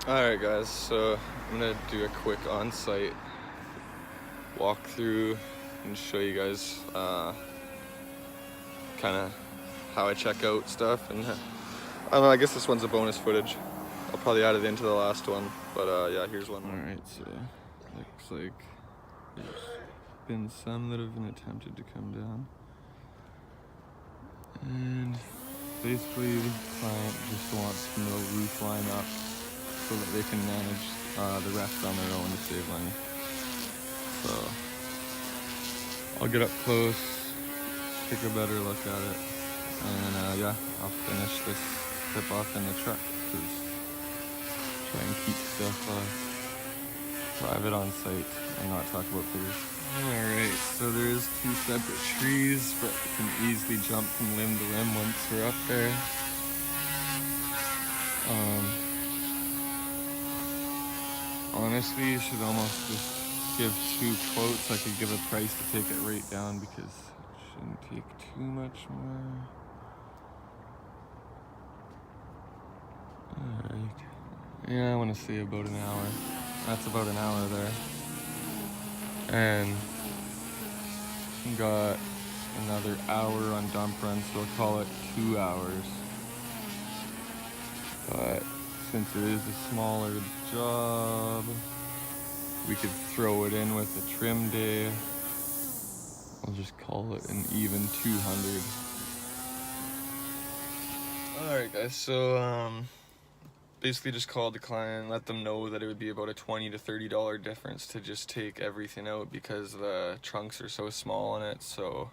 Alright guys, so I'm gonna do a quick on-site walkthrough and show you guys kind of how I check out stuff, and I don't know, I guess this one's a bonus footage. I'll probably add it into the last one, but yeah, here's one. Alright, so looks like there's been some that have been attempted to come down. And basically the client just wants no roof line up so that they can manage the rest on their own to save money. So I'll get up close, take a better look at it, and yeah, I'll finish this clip off in the truck, because try and keep stuff private on site and not talk about figures. Alright, so there's 2 separate trees, but you can easily jump from limb to limb once we're up there. Honestly, you should almost just give 2 quotes. I could give a price to take it right down because it shouldn't take too much more. Alright. Yeah, I want to say about an hour. That's about an hour there. And got another hour on dump run, so we'll call it 2 hours. But since it is a smaller job, we could throw it in with a trim day. I'll just call it an even 200. Alright guys, so basically just called the client, let them know that it would be about a $20 to $30 difference to just take everything out because the trunks are so small on it. So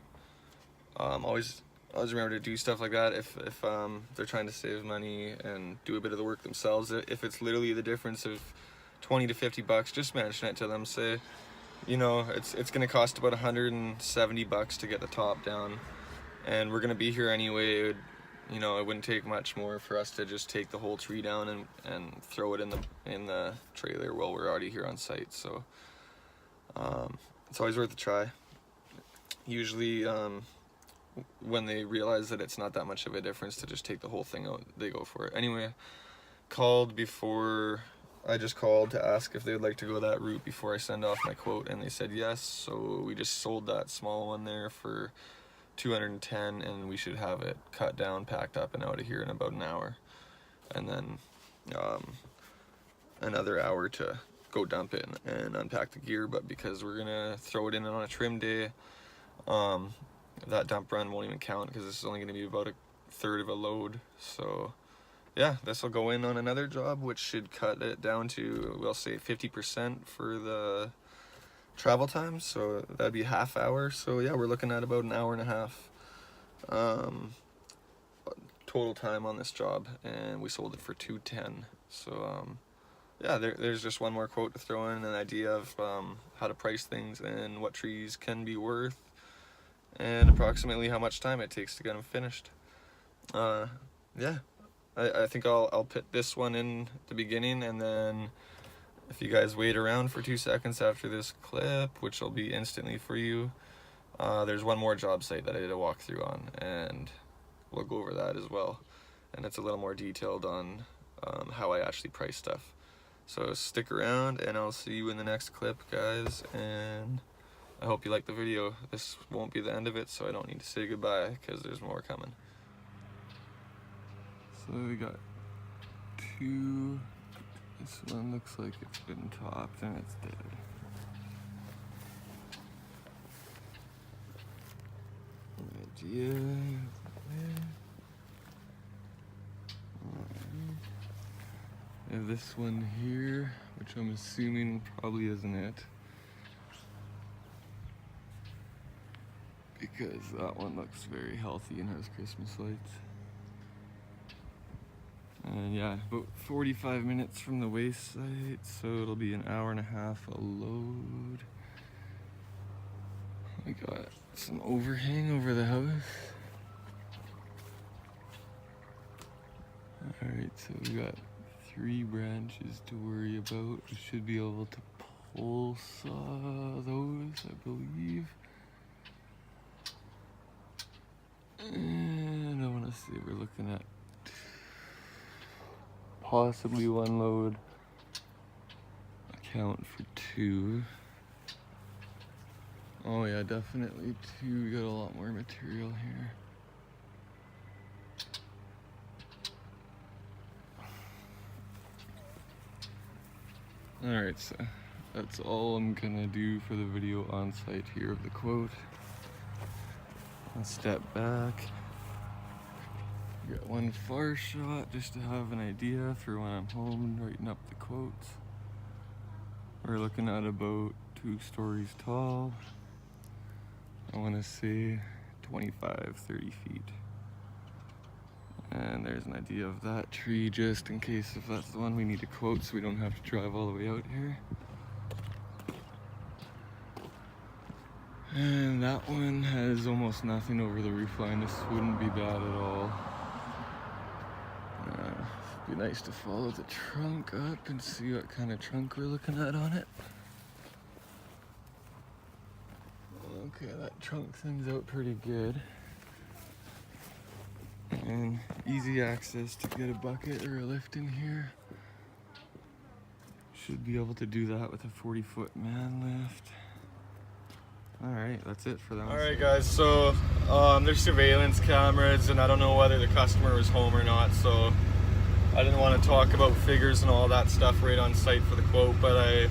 always remember to do stuff like that if they're trying to save money and do a bit of the work themselves. If it's literally the difference of 20 to 50 bucks, just mention it to them. Say, you know, it's gonna cost about 170 bucks to get the top down, and we're gonna be here anyway. You know, it wouldn't take much more for us to just take the whole tree down and throw it in the trailer while we're already here on site. So it's always worth a try. Usually when they realize that it's not that much of a difference to just take the whole thing out, they go for it. Anyway, I just called to ask if they would like to go that route before I send off my quote, and they said yes. So we just sold that small one there for $210, and we should have it cut down, packed up, and out of here in about an hour. And then another hour to go dump it and unpack the gear. But because we're gonna throw it in on a trim day, that dump run won't even count because this is only gonna be about a third of a load. So yeah, this will go in on another job, which should cut it down to, we'll say 50% for the travel time, so that'd be half hour. So yeah, we're looking at about an hour and a half total time on this job, and we sold it for $210. So yeah, there's just one more quote to throw in, an idea of how to price things and what trees can be worth, and approximately how much time it takes to get them finished. Yeah, I think I'll put this one in the beginning, and then if you guys wait around for 2 seconds after this clip, which will be instantly for you, there's one more job site that I did a walkthrough on, and we'll go over that as well. And it's a little more detailed on how I actually price stuff. So stick around, and I'll see you in the next clip, guys, and I hope you like the video. This won't be the end of it, so I don't need to say goodbye, because there's more coming. So we got 2. This one looks like it's been topped and it's dead. Idea. I have this one here, which I'm assuming probably isn't it, because that one looks very healthy and has Christmas lights. And yeah, about 45 minutes from the waste site, so it'll be an hour and a half a load. We got some overhang over the house. Alright, so we got 3 branches to worry about. We should be able to pole saw those, I believe. And I want to say we're looking at possibly 1 load count for 2. Oh yeah, definitely 2. We got a lot more material here. Alright, so that's all I'm gonna do for the video on site here of the quote. I'll step back. Get one far shot just to have an idea for when I'm home and writing up the quotes. We're looking at about 2 stories tall. I want to say 25, 30 feet. And there's an idea of that tree just in case if that's the one we need to quote so we don't have to drive all the way out here. And that one has almost nothing over the roof line. This wouldn't be bad at all. It'd be nice to follow the trunk up and see what kind of trunk we're looking at on it. Okay, that trunk thing's out pretty good. And easy access to get a bucket or a lift in here. Should be able to do that with a 40-foot man lift. Alright, that's it for that one. Alright guys, so there's surveillance cameras and I don't know whether the customer was home or not, so I didn't want to talk about figures and all that stuff right on site for the quote, but I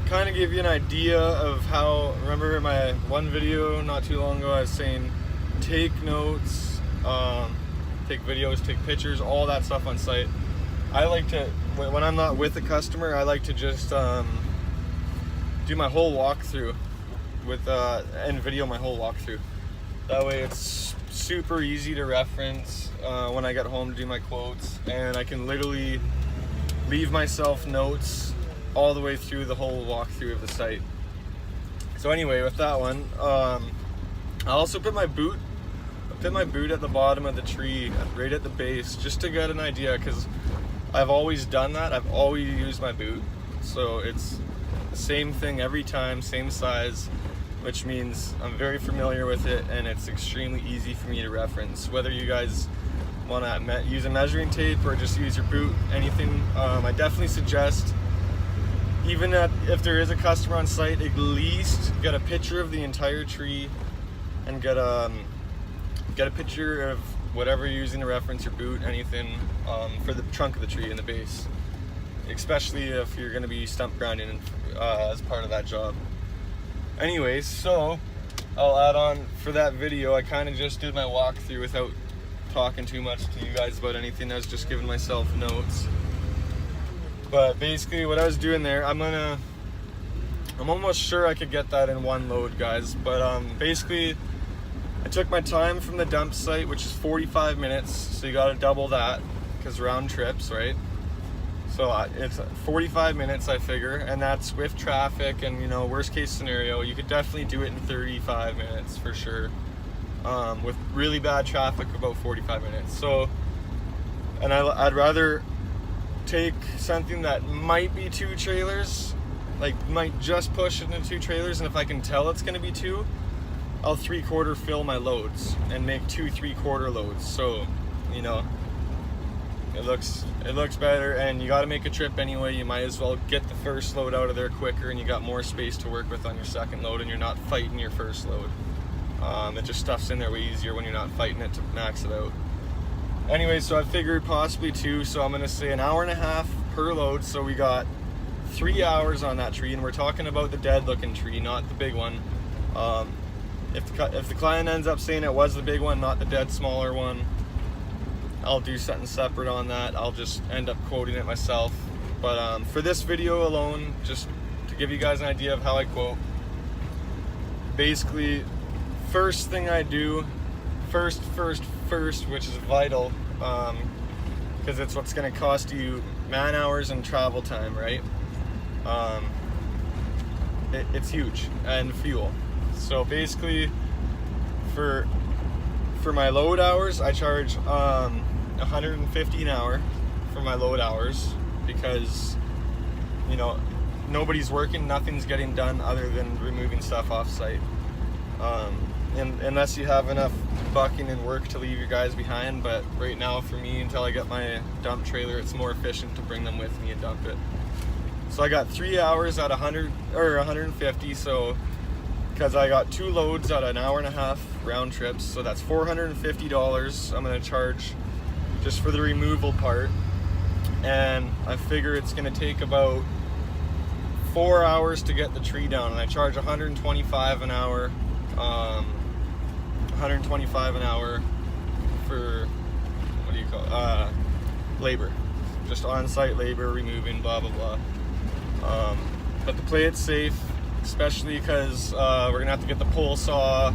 kind of give you an idea of how, remember in my one video not too long ago I was saying take notes, take videos, take pictures, all that stuff on site. I like to, when I'm not with the customer, I like to just do my whole walkthrough with and video my whole walkthrough. That way it's super easy to reference when I get home to do my quotes, and I can literally leave myself notes all the way through the whole walkthrough of the site. So anyway, with that one, I also put my boot at the bottom of the tree, right at the base, just to get an idea, because I've always done that. I've always used my boot, so it's the same thing every time, same size, which means I'm very familiar with it and it's extremely easy for me to reference. Whether you guys want to use a measuring tape or just use your boot, anything, I definitely suggest, even if there is a customer on site, at least get a picture of the entire tree and get a picture of whatever you're using to reference your boot, anything, for the trunk of the tree and the base, especially if you're going to be stump grinding as part of that job. Anyways, so I'll add on for that video, I kind of just did my walkthrough without talking too much to you guys about anything. I was just giving myself notes. But basically what I was doing there, I'm almost sure I could get that in one load, guys. But basically I took my time from the dump site, which is 45 minutes. So you got to double that because round trips, right? So it's 45 minutes, I figure, and that's with traffic and, you know, worst case scenario, you could definitely do it in 35 minutes for sure. With really bad traffic, about 45 minutes. So, and I'd rather take something that might be 2 trailers, like might just push it into 2 trailers, and if I can tell it's going to be 2, I'll 3/4 fill my loads and make 2 3/4 loads. So, you know, it looks better, and you got to make a trip anyway. You might as well get the first load out of there quicker, and you got more space to work with on your second load, and you're not fighting your first load. It just stuffs in there way easier when you're not fighting it to max it out. Anyway, so I figured possibly 2, so I'm gonna say 1.5 hours per load. So we got 3 hours on that tree, and we're talking about the dead looking tree, not the big one. If the client ends up saying it was the big one, not the dead smaller one, I'll do something separate on that. I'll just end up quoting it myself. But for this video alone, just to give you guys an idea of how I quote, basically, first thing I do, first, which is vital, because it's what's going to cost you man hours and travel time, right? It's huge, and fuel. So basically, for my load hours, I charge $150 an hour for my load hours, because, you know, nobody's working, nothing's getting done other than removing stuff off site. And unless you have enough bucking and work to leave your guys behind, but right now for me, until I get my dump trailer, it's more efficient to bring them with me and dump it. So I got 3 hours at 100 or 150. So because I got 2 loads at an hour and a half round trips, so that's $450 I'm gonna charge just for the removal part. And I figure it's gonna take about 4 hours to get the tree down, and I charge $125 an hour. $125 an hour for, what do you call it? Labor, just on-site labor, removing, blah blah blah. But to play it safe, especially because we're gonna have to get the pole saw.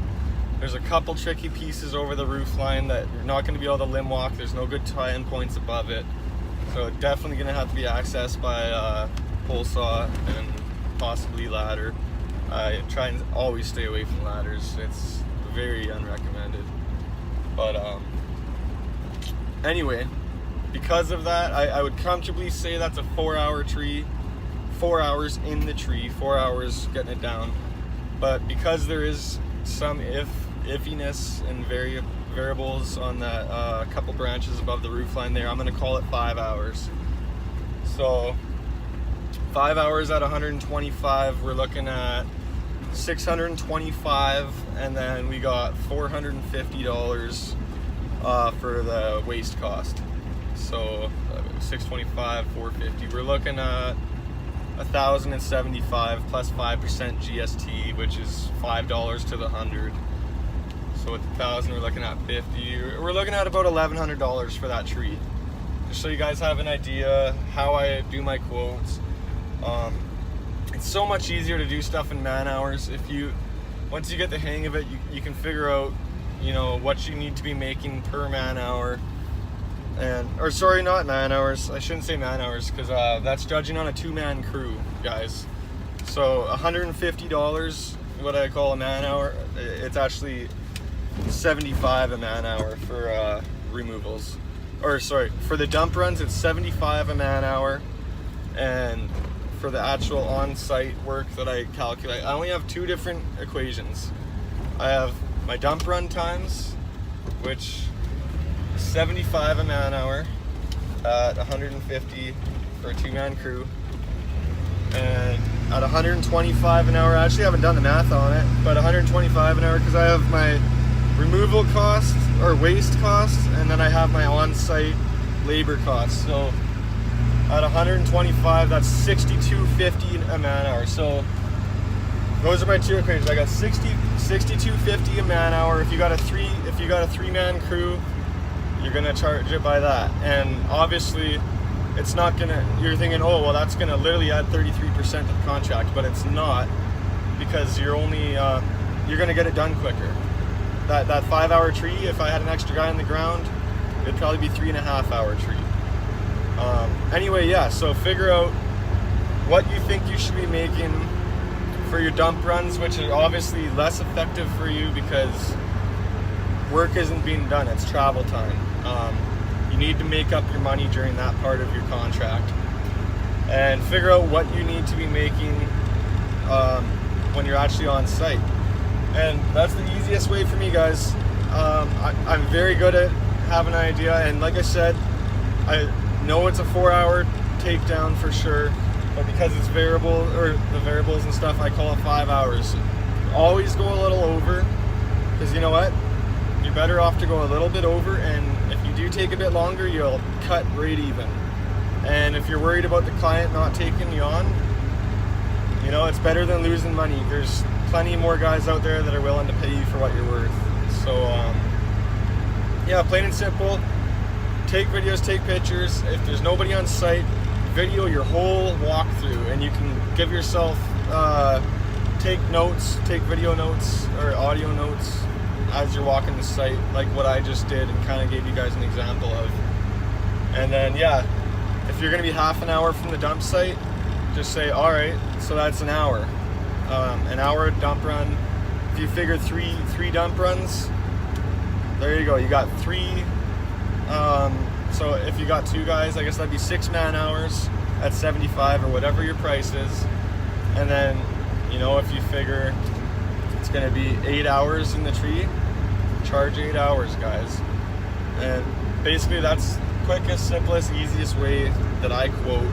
There's a couple tricky pieces over the roof line that you're not gonna be able to limb walk. There's no good tie-in points above it, so definitely gonna have to be accessed by pole saw and possibly ladder. I try and always stay away from ladders. It's very unrecommended. But anyway, because of that, I would comfortably say that's a 4-hour tree. 4 hours in the tree, 4 hours getting it down. But because there is some iffiness and variables on that couple branches above the roof line there, I'm gonna call it 5 hours. So 5 hours at 125, we're looking at $625, and then we got $450 for the waste cost. So 625, 450. We're looking at $1,075 plus 5% GST, which is $5 to the 100. So with 1,000, we're looking at 50. We're looking at about $1,100 for that tree. Just so you guys have an idea how I do my quotes. It's so much easier to do stuff in man hours. Once you get the hang of it, you can figure out, what you need to be making per man hour. Or sorry, not man hours. I shouldn't say man hours, because that's judging on a 2-man crew, guys. So $150, what I call a man hour, it's actually $75 a man hour for removals. Or sorry, for the dump runs, it's $75 a man hour, and for the actual on-site work that I calculate, I only have 2 different equations. I have my dump run times, which is $75 a man hour at 150 for a 2-man crew, and at 125 an hour, I actually haven't done the math on it, but 125 an hour because I have my removal costs or waste costs, and then I have my on-site labor costs. So at 125, that's $62.50 a man hour. So those are my 2 equations. I got $62.50 a man hour. If you got a 3-man crew, you're gonna charge it by that. And obviously, it's not gonna. You're thinking, oh well, that's gonna literally add 33% to the contract, but it's not, because you're only you're gonna get it done quicker. That 5-hour tree, if I had an extra guy on the ground, it'd probably be 3.5-hour tree. Anyway, yeah, so figure out what you think you should be making for your dump runs, which are obviously less effective for you because work isn't being done, it's travel time. You need to make up your money during that part of your contract, and figure out what you need to be making when you're actually on site. And that's the easiest way for me, guys. I'm very good at having an idea, and like I said, I know it's a 4-hour takedown for sure, but because it's variable, or the variables and stuff, I call it 5 hours. Always go a little over, because you know what? You're better off to go a little bit over, and if you do take a bit longer, you'll cut right even. And if you're worried about the client not taking you on, it's better than losing money. There's plenty more guys out there that are willing to pay you for what you're worth. So yeah, plain and simple, take videos, take pictures. If there's nobody on site, video your whole walkthrough, and you can give yourself take notes, take video notes or audio notes as you're walking the site, like what I just did and kind of gave you guys an example of. And then yeah, if you're gonna be half an hour from the dump site, just say, all right, so that's an hour dump run. If you figure three dump runs, there you go, you got 3. So if you got 2 guys, I guess that'd be 6 man hours at 75 or whatever your price is. And then, if you figure it's gonna be 8 hours in the tree, charge 8 hours, guys. And basically that's quickest, simplest, easiest way that I quote.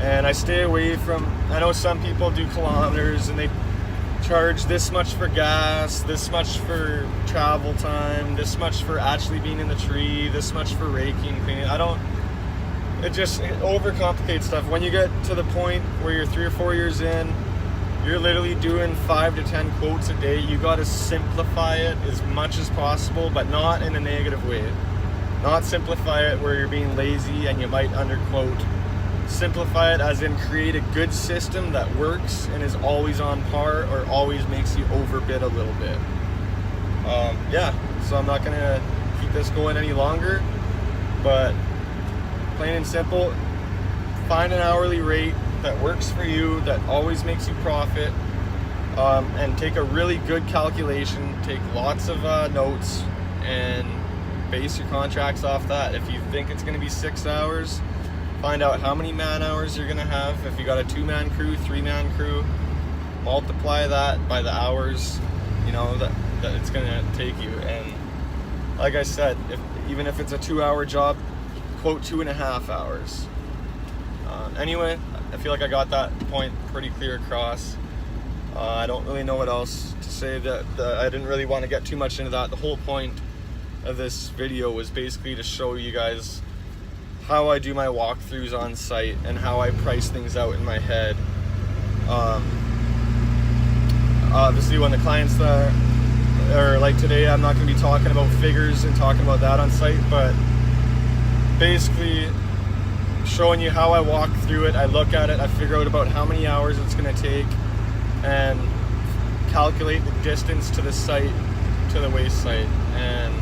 And I stay away from, I know some people do kilometers and they charge this much for gas, this much for travel time, this much for actually being in the tree, this much for raking, cleaning. It overcomplicates stuff. When you get to the point where you're 3 or 4 years in, you're literally doing 5 to 10 quotes a day. You got to simplify it as much as possible, but not in a negative way. Not simplify it where you're being lazy and you might underquote. Simplify it as in create a good system that works and is always on par or always makes you overbid a little bit. Yeah, so I'm not gonna keep this going any longer, but plain and simple, find an hourly rate that works for you, that always makes you profit, and take a really good calculation, take lots of notes, and base your contracts off that. If you think it's gonna be 6 hours, find out how many man hours you're gonna have. If you got a 2-man crew, 3-man crew, multiply that by the hours, you know, that it's gonna take you. And like I said, even if it's a 2-hour job, quote 2.5 hours. Anyway, I feel like I got that point pretty clear across. I don't really know what else to say. That I didn't really want to get too much into that. The whole point of this video was basically to show you guys how I do my walkthroughs on site and how I price things out in my head. Obviously when the clients or like today, I'm not going to be talking about figures and talking about that on site, but basically showing you how I walk through it. I look at it, I figure out about how many hours it's going to take and calculate the distance to the site, to the waste site, and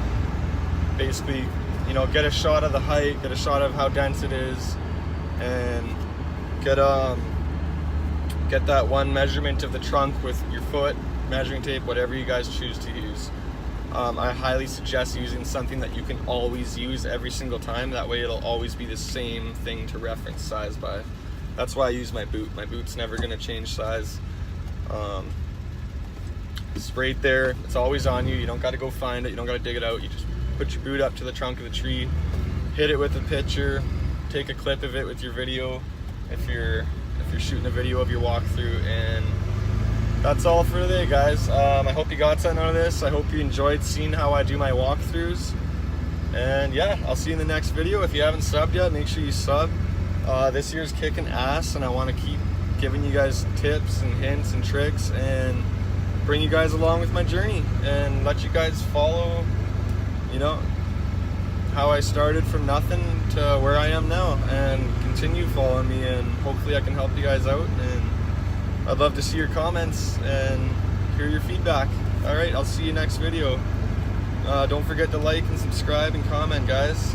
basically, you know, get a shot of the height, get a shot of how dense it is, and get that one measurement of the trunk with your foot, measuring tape, whatever you guys choose to use. I highly suggest using something that you can always use every single time. That way it'll always be the same thing to reference size by. That's why I use my boot. My boot's never gonna change size. It's right there, it's always on you. You don't gotta go find it, you don't gotta dig it out. You just put your boot up to the trunk of the tree, hit it with a picture, take a clip of it with your video if you're shooting a video of your walkthrough, and that's all for today, guys. I hope you got something out of this. I hope you enjoyed seeing how I do my walkthroughs, and yeah, I'll see you in the next video. If you haven't subbed yet, make sure you sub. This year's kicking ass, and I want to keep giving you guys tips and hints and tricks and bring you guys along with my journey and let you guys follow, you know, how I started from nothing to where I am now, and continue following me, and hopefully I can help you guys out. And I'd love to see your comments and hear your feedback. All right, I'll see you next video. Don't forget to like and subscribe and comment, guys.